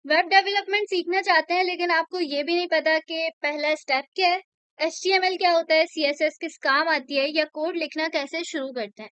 Web development सीखना चाहते हैं लेकिन आपको ये भी नहीं पता कि पहला स्टेप क्या है, HTML क्या होता है, CSS किस काम आती है, या कोड लिखना कैसे शुरू करते हैं।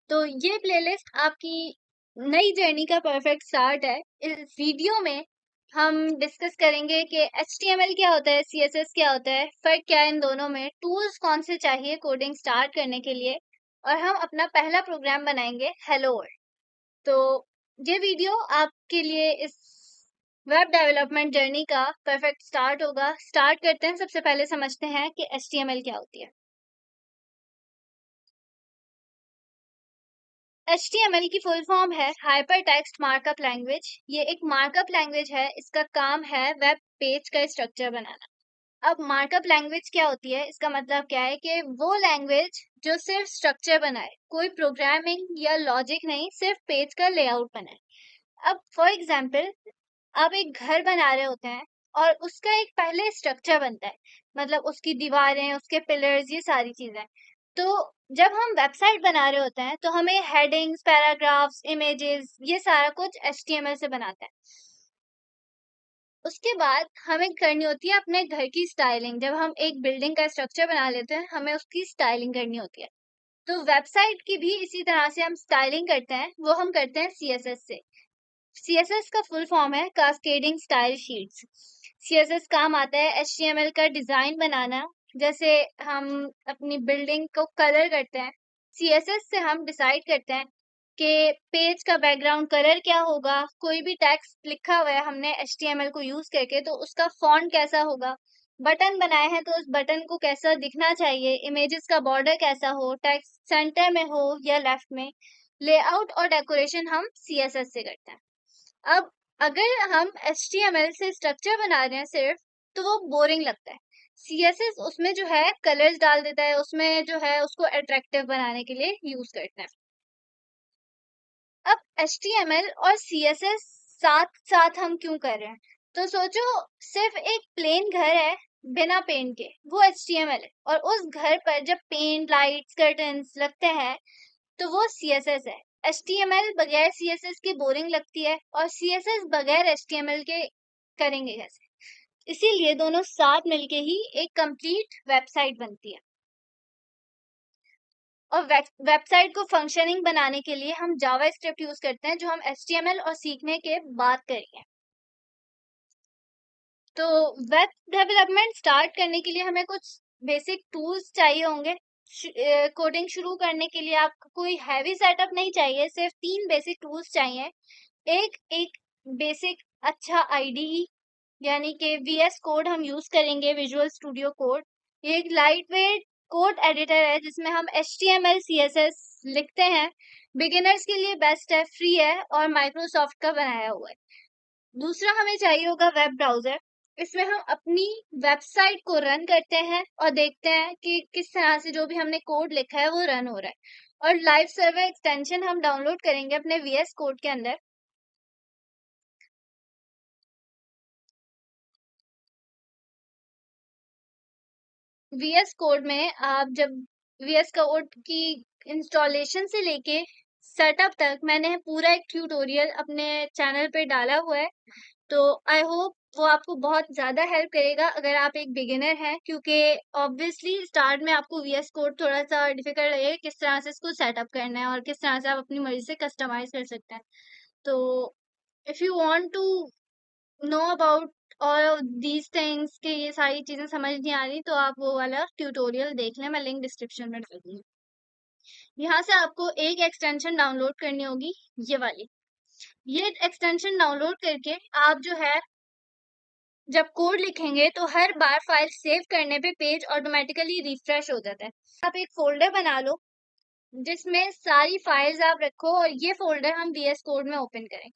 तो ये प्लेलिस्ट आपकी नई जर्नी का परफेक्ट स्टार्ट है। इस वीडियो में हम डिस्कस करेंगे कि HTML क्या होता है, CSS क्या होता है, फर्क क्या है इन दोनों में, टूल्स कौन से चाहिए कोडिंग स्टार्ट करने के लिए, और हम अपना पहला प्रोग्राम बनाएंगे हेलो वर्ल्ड। तो ये वीडियो आपके लिए इस वेब डेवलपमेंट जर्नी का परफेक्ट स्टार्ट होगा। स्टार्ट करते हैं। सबसे पहले समझते हैं कि HTML क्या होती है। HTML की फुल फॉर्म है हाइपर टेक्स्ट मार्कअप लैंग्वेज। ये एक मार्कअप लैंग्वेज है। इसका काम है वेब पेज का स्ट्रक्चर बनाना। अब मार्कअप लैंग्वेज क्या होती है, इसका मतलब क्या है कि वो लैंग्वेज जो सिर्फ स्ट्रक्चर बनाए, कोई प्रोग्रामिंग या लॉजिक नहीं, सिर्फ पेज का लेआउट बनाए। अब फॉर एग्जाम्पल, आप एक घर बना रहे होते हैं और उसका एक पहले स्ट्रक्चर बनता है, मतलब उसकी दीवारें, उसके पिलर्स, ये सारी चीजें। तो जब हम वेबसाइट बना रहे होते हैं तो हमें हेडिंग्स, पैराग्राफ्स, इमेजेस, ये सारा कुछ HTML से बनाते हैं। उसके बाद हमें करनी होती है अपने घर की स्टाइलिंग। जब हम एक बिल्डिंग का स्ट्रक्चर बना लेते हैं, हमें उसकी स्टाइलिंग करनी होती है। तो वेबसाइट की भी इसी तरह से हम स्टाइलिंग करते हैं, वो हम करते हैं CSS से। CSS का फुल फॉर्म है कास्केडिंग स्टाइल शीट्स। CSS काम आता है HTML का डिजाइन बनाना। जैसे हम अपनी बिल्डिंग को कलर करते हैं, CSS से हम डिसाइड करते हैं कि पेज का बैकग्राउंड कलर क्या होगा। कोई भी टेक्स्ट लिखा हुआ है हमने HTML को यूज करके, तो उसका फॉन्ट कैसा होगा। बटन बनाए हैं तो उस बटन को कैसा दिखना चाहिए, इमेजेस का बॉर्डर कैसा हो, टेक्स्ट सेंटर में हो या लेफ्ट में। लेआउट और डेकोरेशन हम CSS से करते हैं। अब अगर हम HTML से स्ट्रक्चर बना रहे हैं सिर्फ, तो वो बोरिंग लगता है। CSS उसमें जो है कलर्स डाल देता है, उसमें जो है उसको अट्रैक्टिव बनाने के लिए यूज करते हैं। अब HTML और CSS साथ साथ हम क्यों कर रहे हैं, तो सोचो, सिर्फ एक प्लेन घर है बिना पेंट के, वो HTML है। और उस घर पर जब पेंट, लाइट्स, कर्टन्स लगते हैं, तो वो CSS है। HTML बगैर CSS के बोरिंग लगती है, और CSS बगैर HTML के करेंगे कैसे। इसीलिए दोनों साथ मिलके ही एक कंप्लीट वेबसाइट बनती है। और वेबसाइट को फंक्शनिंग बनाने के लिए हम जावास्क्रिप्ट यूज करते हैं, जो हम HTML और सीखने के बाद करेंगे। तो वेब डेवलपमेंट स्टार्ट करने के लिए हमें कुछ बेसिक टूल्स चाहिए होंगे। कोडिंग शुरू करने के लिए आपको कोई हैवी सेटअप नहीं चाहिए, सिर्फ 3 बेसिक टूल्स चाहिए। एक एक बेसिक अच्छा IDE, यानी कि VS कोड हम यूज करेंगे, विजुअल स्टूडियो कोड। ये एक लाइट वेट कोड एडिटर है जिसमें हम HTML CSS लिखते हैं। बिगिनर्स के लिए बेस्ट है, फ्री है और माइक्रोसॉफ्ट का बनाया हुआ है। दूसरा हमें चाहिए होगा वेब ब्राउजर। इसमें हम अपनी वेबसाइट को रन करते हैं और देखते हैं कि किस तरह से जो भी हमने कोड लिखा है वो रन हो रहा है। और लाइव सर्वर एक्सटेंशन हम डाउनलोड करेंगे अपने VS कोड के अंदर। VS कोड में आप जब VS कोड की इंस्टॉलेशन से लेके सेटअप तक मैंने पूरा एक ट्यूटोरियल अपने चैनल पे डाला हुआ है। तो आई होप वो आपको बहुत ज़्यादा हेल्प करेगा अगर आप एक बिगिनर हैं, क्योंकि ऑब्वियसली स्टार्ट में आपको VS कोड थोड़ा सा डिफिकल्ट लगेगा, किस तरह से इसको सेटअप करना है और किस तरह से आप अपनी मर्जी से कस्टमाइज कर सकते हैं। तो if you want to know about all these things, कि ये सारी चीज़ें समझ नहीं आ रही, तो आप वो वाला ट्यूटोरियल देख लें, मैं लिंक डिस्क्रिप्शन में डाल दूँगी। यहाँ से आपको एक एक्सटेंशन डाउनलोड करनी होगी, ये वाली। ये एक्सटेंशन डाउनलोड करके आप जो है जब कोड लिखेंगे तो हर बार फाइल सेव करने पे पेज ऑटोमेटिकली रिफ्रेश हो जाता है। आप एक फोल्डर बना लो जिसमें सारी फाइल्स आप रखो, और ये फोल्डर हम VS कोड में ओपन करें।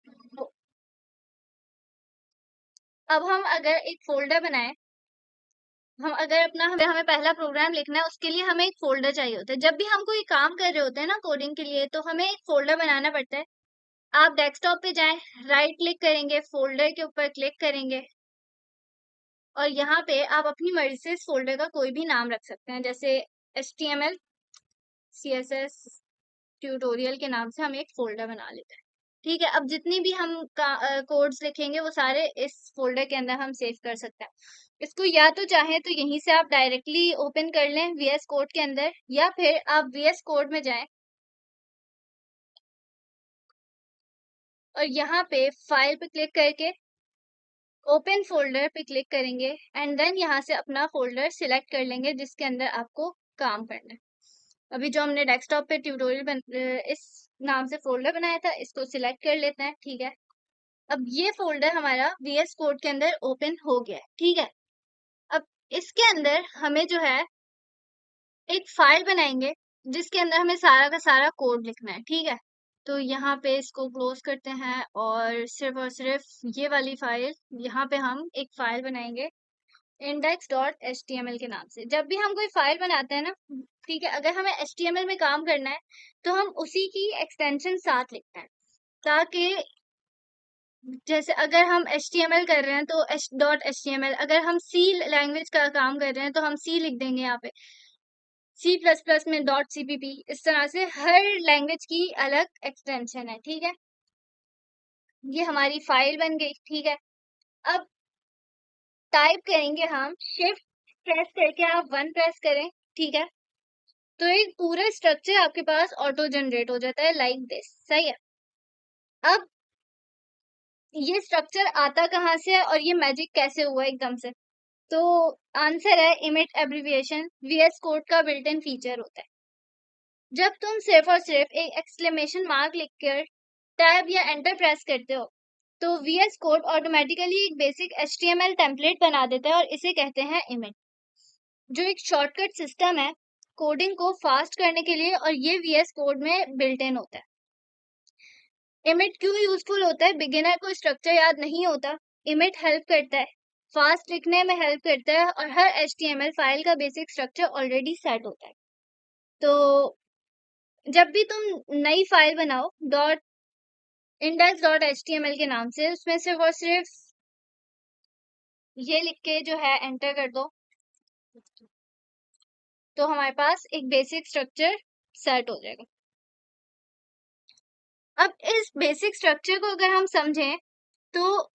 तो अब हम अगर एक फोल्डर बनाएं, हम अगर अपना हमें पहला प्रोग्राम लिखना है, उसके लिए हमें एक फोल्डर चाहिए होता है। जब भी हम कोई काम कर रहे होते हैं ना कोडिंग के लिए, तो हमें एक फोल्डर बनाना पड़ता है। आप डेस्कटॉप पे जाएं, राइट क्लिक करेंगे, फोल्डर के ऊपर क्लिक करेंगे, और यहाँ पे आप अपनी मर्जी से इस फोल्डर का कोई भी नाम रख सकते हैं। जैसे HTML CSS ट्यूटोरियल के नाम से हम एक फोल्डर बना लेते हैं। ठीक है। अब जितनी भी हम कोड्स लिखेंगे वो सारे इस फोल्डर के अंदर हम सेव कर सकते हैं। इसको या तो चाहे तो यहीं से आप डायरेक्टली ओपन कर लें VS कोड के अंदर, या फिर आप VS कोड में जाएं और यहाँ पे फाइल पे क्लिक करके ओपन फोल्डर पे क्लिक करेंगे एंड देन यहाँ से अपना फोल्डर सिलेक्ट कर लेंगे जिसके अंदर आपको काम करना है। अभी जो हमने डेस्कटॉप पे इस नाम से फोल्डर बनाया था, इसको सिलेक्ट कर लेते हैं। ठीक है, अब ये फोल्डर हमारा VS कोड के अंदर ओपन हो गया है। ठीक है, अब इसके अंदर हमें जो है एक फाइल बनाएंगे जिसके अंदर हमें सारा का सारा कोड लिखना है। ठीक है, तो यहाँ पे इसको क्लोज करते हैं और सिर्फ ये वाली फाइल, यहाँ पे हम एक फाइल बनाएंगे index.html के नाम से। जब भी हम कोई फाइल बनाते हैं ना, ठीक है, अगर हमें HTML में काम करना है तो हम उसी की एक्सटेंशन साथ लिखते हैं, ताकि जैसे अगर हम HTML कर रहे हैं तो .html, अगर हम C लैंग्वेज का काम कर रहे हैं तो हम C लिख देंगे यहाँ पे, C++ में .cpp। इस तरह से हर लैंग्वेज की अलग एक्सटेंशन है। ठीक है, ये हमारी फाइल बन गई। ठीक है, अब टाइप करेंगे हम शिफ्ट प्रेस करके, आप 1 प्रेस करें। ठीक है, तो एक पूरा स्ट्रक्चर आपके पास ऑटो जनरेट हो जाता है लाइक दिस। सही है, अब ये स्ट्रक्चर आता कहाँ से है और ये मैजिक कैसे हुआ एकदम से? तो आंसर है इमिट एब्रिविएशन, VS कोड का बिल्ट इन फीचर होता है। जब तुम सिर्फ और सिर्फ एक एक्सक्लेमेशन मार्क लिखकर टैब या एंटर प्रेस करते हो तो VS कोड ऑटोमेटिकली एक बेसिक HTML टेम्पलेट बना देता है और इसे कहते हैं इमिट, जो एक शॉर्टकट सिस्टम है कोडिंग को फास्ट करने के लिए, और ये VS कोड में बिल्ट इन होता है। इमिट क्यों यूजफुल होता है? बिगिनर को स्ट्रक्चर याद नहीं होता, इमिट हेल्प करता है, फास्ट लिखने में हेल्प करता है, और हर HTML फाइल का बेसिक स्ट्रक्चर ऑलरेडी सेट होता है। तो जब भी तुम नई फाइल बनाओ index.html के नाम से, उसमें सिर्फ और सिर्फ ये लिख के जो है एंटर कर दो, तो हमारे पास एक बेसिक स्ट्रक्चर सेट हो जाएगा। अब इस बेसिक स्ट्रक्चर को अगर हम समझें तो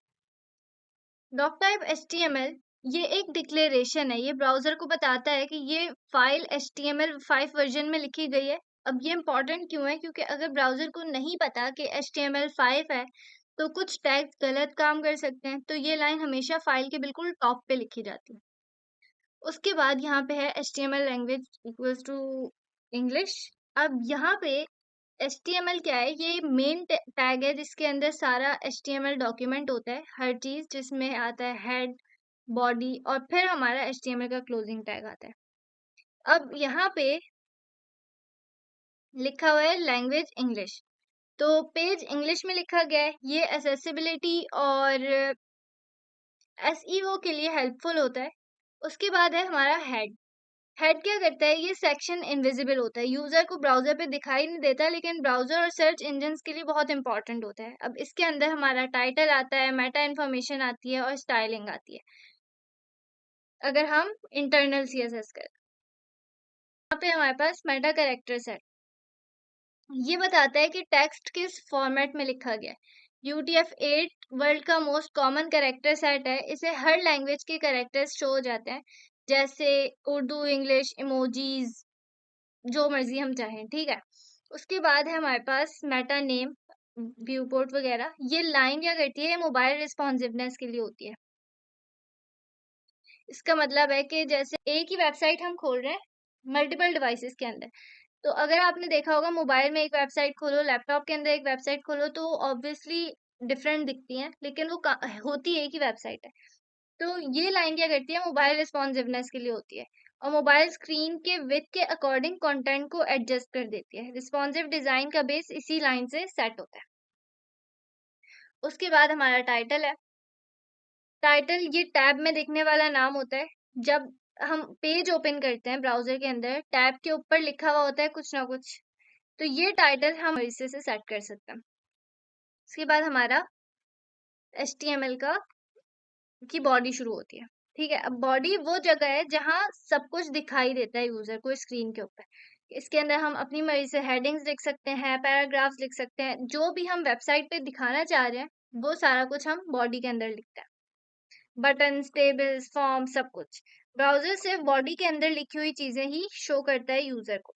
डॉकटाइप HTML ये एक डिक्लेरेशन है, ये ब्राउजर को बताता है कि ये फाइल HTML5 वर्जन में लिखी गई है। अब ये इम्पोर्टेंट क्यों है? क्योंकि अगर ब्राउजर को नहीं पता कि HTML5 है तो कुछ टैग्स गलत काम कर सकते हैं, तो ये लाइन हमेशा फाइल के बिल्कुल टॉप पे लिखी जाती है। उसके बाद यहाँ पे है HTML language equals to English. अब यहाँ पे HTML क्या है? ये मेन टैग है जिसके अंदर सारा HTML डॉक्यूमेंट होता है, हर चीज जिसमें आता है हेड, बॉडी, और फिर हमारा HTML का क्लोजिंग टैग आता है। अब यहाँ पे लिखा हुआ है लैंग्वेज इंग्लिश, तो पेज इंग्लिश में लिखा गया है। ये एक्सेसिबिलिटी और SEO के लिए हेल्पफुल होता है। उसके बाद है हमारा हेड। हेड क्या करता है? ये सेक्शन इनविजिबल होता है, यूजर को ब्राउजर पे दिखाई नहीं देता, लेकिन ब्राउजर और सर्च इंजन के लिए बहुत इंपॉर्टेंट होता है। अब इसके अंदर हमारा टाइटल आता है, मेटा इन्फॉर्मेशन आती है और स्टाइलिंग आती है, अगर हम इंटरनल CSS करें। यहाँ पे हमारे पास मेटा कैरेक्टर्स है, ये बताता है कि टेक्स्ट किस फॉर्मेट में लिखा गया है। UTF-8 वर्ल्ड का मोस्ट कॉमन कैरेक्टर सेट है, इसे हर लैंग्वेज के कैरेक्टर्स शो हो जाते हैं, जैसे उर्दू, इंग्लिश, इमोजीज, जो मर्जी हम चाहें। ठीक है, उसके बाद है हमारे पास मेटा नेम, व्यू पोर्ट वगैरह। ये लाइन क्या करती है? मोबाइल रिस्पॉन्सिवनेस के लिए होती है। इसका मतलब है कि जैसे एक ही वेबसाइट हम खोल रहे हैं मल्टीपल डिवाइसेस के अंदर, तो अगर आपने देखा होगा मोबाइल में एक वेबसाइट खोलो, लैपटॉप के अंदर एक वेबसाइट खोलो, तो ऑब्वियसली डिफरेंट दिखती हैं, लेकिन वो होती एक ही वेबसाइट है। तो ये लाइन क्या करती है? मोबाइल रिस्पॉन्सिवनेस के लिए होती है, और मोबाइल स्क्रीन के विड्थ के अकॉर्डिंग कंटेंट को एडजस्ट कर देती है। रिस्पॉन्सिव डिजाइन का बेस इसी लाइन से सेट होता है। उसके बाद हमारा टाइटल है। टाइटल ये टैब में दिखने वाला नाम होता है। जब हम पेज ओपन करते हैं ब्राउजर के अंदर, टैब के ऊपर लिखा हुआ होता है कुछ ना कुछ, तो ये टाइटल हम इसे से सेट कर सकते हैं। उसके बाद हमारा HTML की बॉडी शुरू होती है। ठीक है, अब बॉडी वो जगह है जहां सब कुछ दिखाई देता है यूजर को स्क्रीन के ऊपर। इसके अंदर हम अपनी मर्जी से हेडिंग्स लिख सकते हैं, पैराग्राफ्स लिख सकते हैं, जो भी हम वेबसाइट पे दिखाना चाह रहे हैं वो सारा कुछ हम बॉडी के अंदर लिखते हैं। बटन्स, टेबल्स, फॉर्म, सब कुछ ब्राउजर सिर्फ बॉडी के अंदर लिखी हुई चीजें ही शो करता है यूजर को।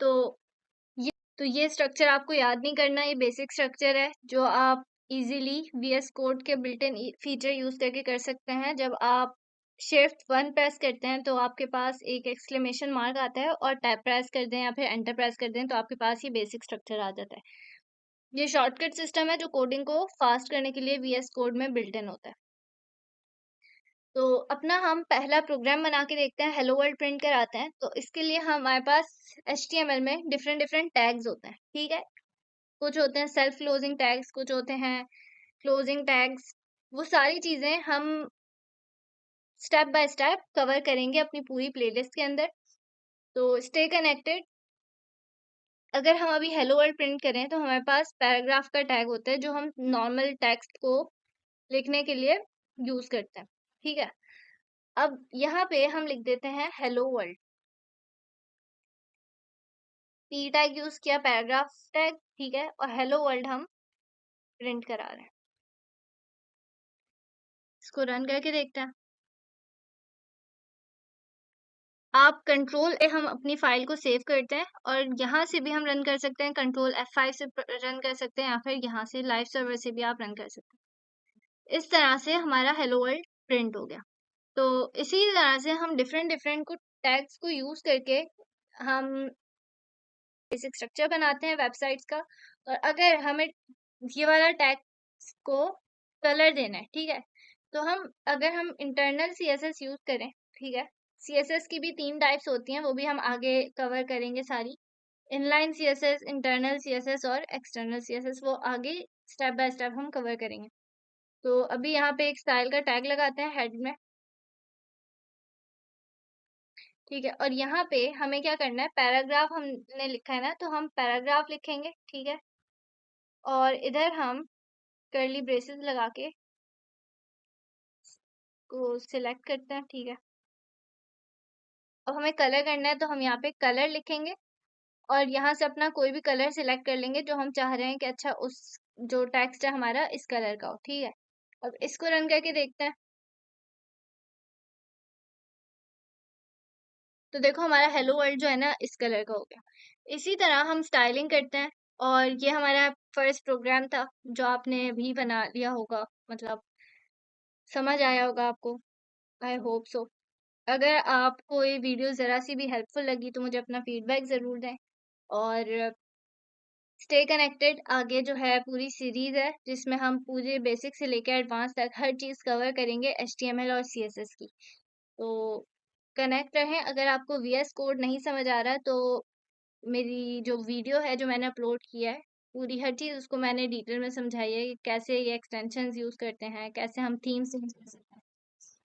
तो ये स्ट्रक्चर आपको याद नहीं करना, ये बेसिक स्ट्रक्चर है जो आप इजीली VS कोड के बिल्ट इन फीचर यूज करके कर सकते हैं। जब आप Shift 1 प्रेस करते हैं तो आपके पास एक एक्सक्लेमेशन मार्क आता है, और टैब प्रेस कर दें या फिर एंटर प्रेस कर दें तो आपके पास ये बेसिक स्ट्रक्चर आ जाता है। ये शॉर्टकट सिस्टम है जो कोडिंग को फास्ट करने के लिए VS कोड में बिल्ट इन होता है। तो अपना हम पहला प्रोग्राम बना के देखते हैं, हेलो वर्ल्ड प्रिंट कराते हैं। तो इसके लिए हमारे पास HTML में डिफरेंट डिफरेंट टैग्स होते हैं, ठीक है। कुछ होते हैं सेल्फ क्लोजिंग टैग्स, कुछ होते हैं क्लोजिंग टैग्स। वो सारी चीजें हम स्टेप बाय स्टेप कवर करेंगे अपनी पूरी प्लेलिस्ट के अंदर। तो स्टे कनेक्टेड। अगर हम अभी हेलो वर्ल्ड प्रिंट करें तो हमारे पास पैराग्राफ का टैग होता है जो हम नॉर्मल टेक्स्ट को लिखने के लिए यूज करते हैं, ठीक है। अब यहाँ पे हम लिख देते हैं hello world, P tag use किया, पैराग्राफ टैग, ठीक है, और हेलो वर्ल्ड हम प्रिंट करा रहे हैं। इसको रन करके देखते हैं। आप कंट्रोल हम अपनी फाइल को सेव करते हैं, और यहाँ से भी हम रन कर सकते हैं, कंट्रोल F5 से रन कर सकते हैं, या फिर यहाँ से लाइव सर्वर से भी आप रन कर सकते हैं। इस तरह से हमारा हेलो वर्ल्ड प्रिंट हो गया। तो इसी तरह से हम डिफरेंट डिफरेंट को टैग्स को यूज करके हम बेसिक स्ट्रक्चर बनाते हैं वेबसाइट्स का। और अगर हमें ये वाला टैग को कलर देना है, ठीक है, तो अगर हम इंटरनल CSS यूज करें, ठीक है, CSS की भी 3 टाइप्स होती हैं, वो भी हम आगे कवर करेंगे सारी। इनलाइन CSS, इंटरनल CSS और एक्सटर्नल CSS, वो आगे स्टेप बाय स्टेप हम कवर करेंगे। तो अभी यहाँ पे एक स्टाइल का टैग लगाते हैं हेड में, ठीक है। और यहाँ पे हमें क्या करना है, पैराग्राफ हमने लिखा है ना, तो हम पैराग्राफ लिखेंगे, ठीक है। और इधर हम कर्ली ब्रेसेस लगा के को सिलेक्ट करते हैं, ठीक है। अब हमें कलर करना है तो हम यहाँ पे कलर लिखेंगे, और यहाँ से अपना कोई भी कलर सिलेक्ट कर लेंगे जो हम चाह रहे हैं कि अच्छा उस जो टेक्स्ट है हमारा इस कलर का हो, ठीक है। अब इसको रन करके देखते हैं। तो देखो हमारा हेलो वर्ल्ड जो है ना इस कलर का हो गया। इसी तरह हम स्टाइलिंग करते हैं, और ये हमारा फर्स्ट प्रोग्राम था जो आपने अभी बना लिया होगा, मतलब समझ आया होगा आपको, आई होप सो। अगर आपको ये वीडियो ज़रा सी भी हेल्पफुल लगी तो मुझे अपना फीडबैक ज़रूर दें, और स्टे कनेक्टेड। आगे जो है पूरी सीरीज है जिसमें हम पूरे बेसिक से लेकर एडवांस तक हर चीज़ कवर करेंगे HTML और CSS की। तो कनेक्ट रहें। अगर आपको VS कोड नहीं समझ आ रहा तो मेरी जो वीडियो है जो मैंने अपलोड किया है, पूरी हर चीज़ उसको मैंने डिटेल में समझाई है कि कैसे ये एक्सटेंशंस यूज़ करते हैं, कैसे हम थीम्स यूज़ कर सकते हैं।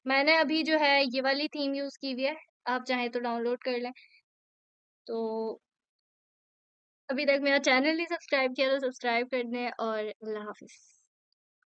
मैंने अभी जो है ये वाली थीम यूज़ की हुई है, आप चाहें तो डाउनलोड कर लें। तो अभी तक मेरा चैनल नहीं सब्सक्राइब किया तो सब्सक्राइब कर दें, और अल्लाह हाफ़िज़।